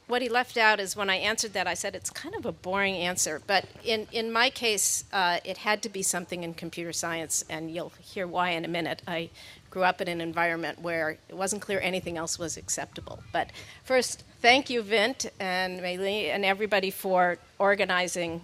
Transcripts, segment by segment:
what he left out is when I answered that, I said it's kind of a boring answer. But in my case, it had to be something in computer science, and you'll hear why in a minute. I grew up in an environment where it wasn't clear anything else was acceptable. But first, thank you, Vint and Meili, and everybody for organizing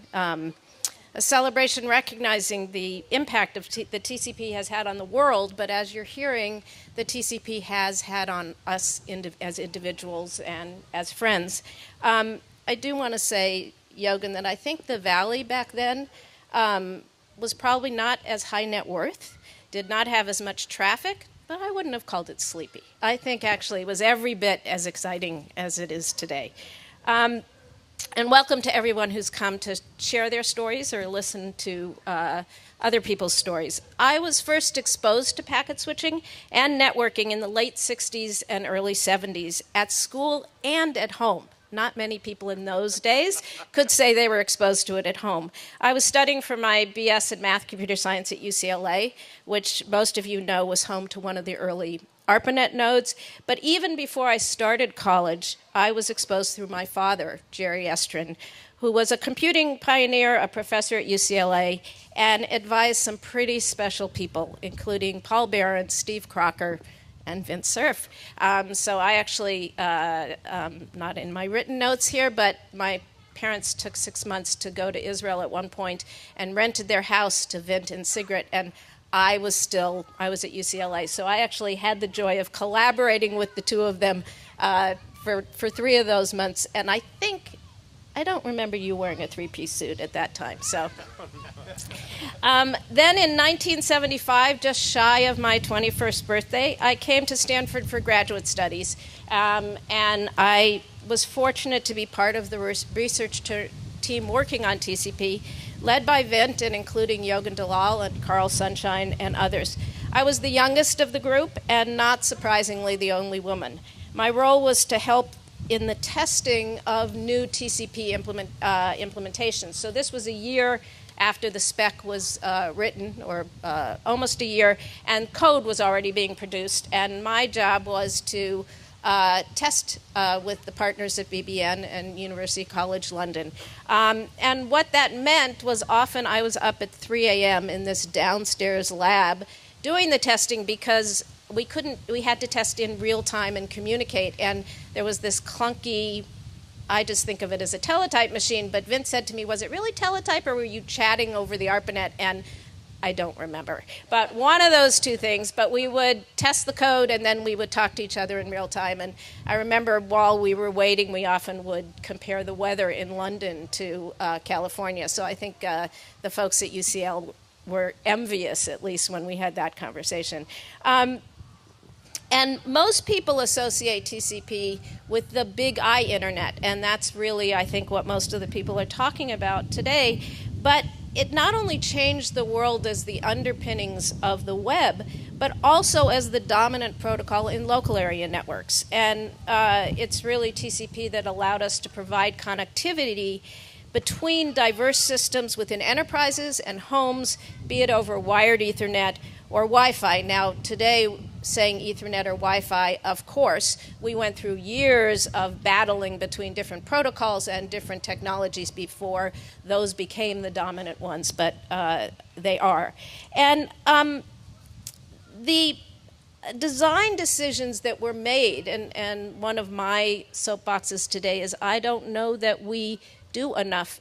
a celebration recognizing the impact of the TCP has had on the world, but as you're hearing, the TCP has had on us as individuals and as friends. I do want to say, Yogan, that I think the Valley back then was probably not as high net worth, did not have as much traffic, but I wouldn't have called it sleepy. I think actually it was every bit as exciting as it is today. And welcome to everyone who's come to share their stories or listen to other people's stories. I was first exposed to packet switching and networking in the late 60s and early 70s at school and at home. Not many people in those days could say they were exposed to it at home. I was studying for my BS in Math Computer Science at UCLA, which most of you know was home to one of the early ARPANET nodes. But even before I started college, I was exposed through my father, Judy Estrin, who was a computing pioneer, a professor at UCLA, and advised some pretty special people, including Paul Barron, Steve Crocker, and Vint Cerf. So I actually, not in my written notes here, but my parents took 6 months to go to Israel at one point and rented their house to Vint and Sigrid, and I was at UCLA, so I actually had the joy of collaborating with the two of them for 3 of those months, and I don't remember you wearing a 3-piece suit at that time. So, then in 1975, just shy of my 21st birthday, I came to Stanford for graduate studies, and I was fortunate to be part of the research team working on TCP, led by Vint and including Yogan Dalal and Carl Sunshine and others. I was the youngest of the group and not surprisingly the only woman. My role was to help in the testing of new TCP implementations. So this was a year after the spec was written, or almost a year, and code was already being produced. And my job was to test with the partners at BBN and University College London. And what that meant was often I was up at 3 a.m. in this downstairs lab doing the testing because we had to test in real time and communicate. And there was this clunky, I just think of it as a teletype machine, but Vince said to me, was it really teletype or were you chatting over the ARPANET? And I don't remember. But one of those two things, but we would test the code and then we would talk to each other in real time. And I remember while we were waiting, we often would compare the weather in London to California. So I think the folks at UCL were envious, at least when we had that conversation. And most people associate TCP with the big I internet, and that's really, I think, what most of the people are talking about today. But it not only changed the world as the underpinnings of the web, but also as the dominant protocol in local area networks. And it's really TCP that allowed us to provide connectivity between diverse systems within enterprises and homes, be it over wired Ethernet or Wi-Fi. Now, today, saying Ethernet or Wi-Fi, of course, we went through years of battling between different protocols and different technologies before those became the dominant ones, but they are. And the design decisions that were made, and one of my soapboxes today is I don't know that we do enough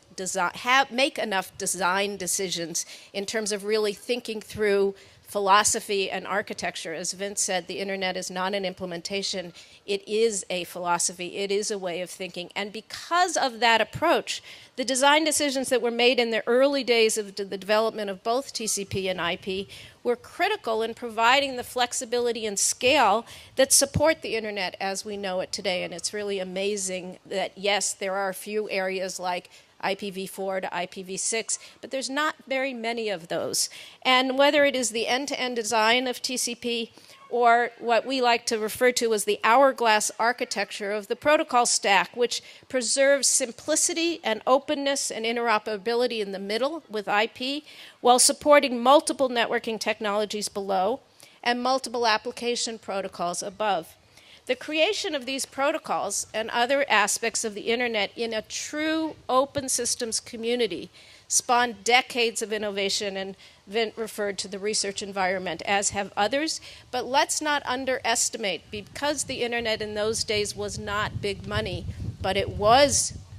make enough design decisions in terms of really thinking through philosophy and architecture. As Vince said, the internet is not an implementation. It is a philosophy. It is a way of thinking. And because of that approach, the design decisions that were made in the early days of the development of both TCP and IP were critical in providing the flexibility and scale that support the internet as we know it today. And it's really amazing that, yes, there are a few areas like IPv4 to IPv6, but there's not very many of those. And whether it is the end-to-end design of TCP or what we like to refer to as the hourglass architecture of the protocol stack, which preserves simplicity and openness and interoperability in the middle with IP, while supporting multiple networking technologies below and multiple application protocols above. The creation of these protocols and other aspects of the internet in a true open systems community spawned decades of innovation, and Vint referred to the research environment, as have others. But let's not underestimate, because the internet in those days was not big money, but it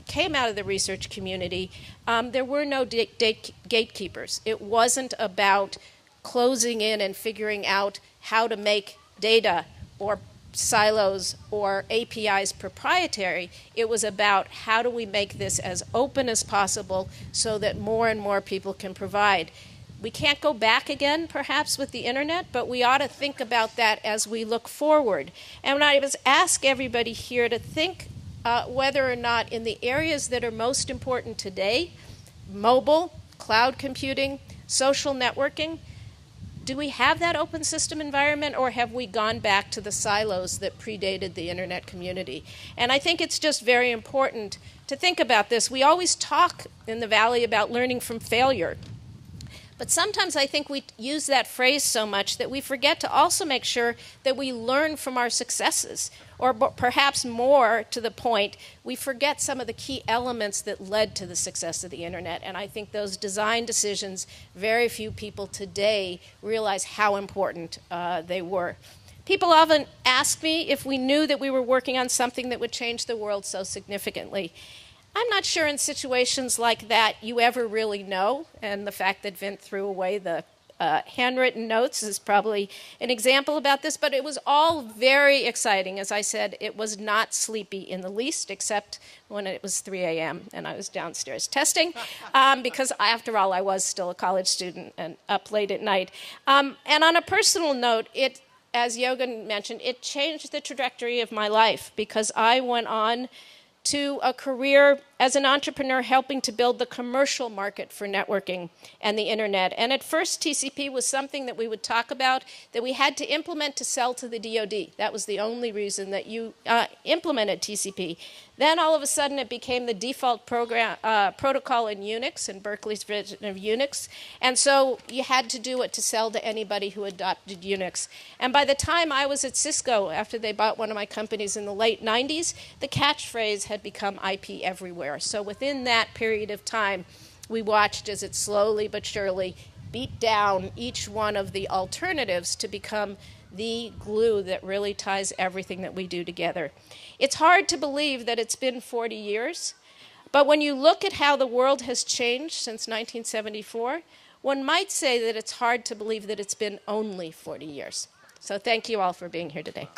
came out of the research community, there were no gatekeepers. It wasn't about closing in and figuring out how to make data or silos or APIs proprietary. It was about how do we make this as open as possible so that more and more people can provide. We can't go back again, perhaps, with the internet, but we ought to think about that as we look forward. And I was ask everybody here to think whether or not in the areas that are most important today, mobile, cloud computing, social networking, do we have that open system environment, or have we gone back to the silos that predated the internet community? And I think it's just very important to think about this. We always talk in the Valley about learning from failure. But sometimes I think we use that phrase so much that we forget to also make sure that we learn from our successes. Or perhaps more to the point, we forget some of the key elements that led to the success of the internet. And I think those design decisions, very few people today realize how important they were. People often ask me if we knew that we were working on something that would change the world so significantly. I'm not sure in situations like that you ever really know, and the fact that Vint threw away the handwritten notes is probably an example about this, but it was all very exciting. As I said, it was not sleepy in the least, except when it was 3 a.m. and I was downstairs testing, because after all, I was still a college student and up late at night. And on a personal note, as Yogan mentioned, it changed the trajectory of my life, because I went on to a career as an entrepreneur helping to build the commercial market for networking and the internet. And at first, TCP was something that we would talk about, that we had to implement to sell to the DoD. That was the only reason that you implemented TCP. Then all of a sudden it became the default protocol in Unix, in Berkeley's version of Unix. And so you had to do it to sell to anybody who adopted Unix. And by the time I was at Cisco, after they bought one of my companies in the late 90s, the catchphrase had become IP everywhere. So within that period of time, we watched as it slowly but surely beat down each one of the alternatives to become the glue that really ties everything that we do together. It's hard to believe that it's been 40 years, but when you look at how the world has changed since 1974, one might say that it's hard to believe that it's been only 40 years. So thank you all for being here today.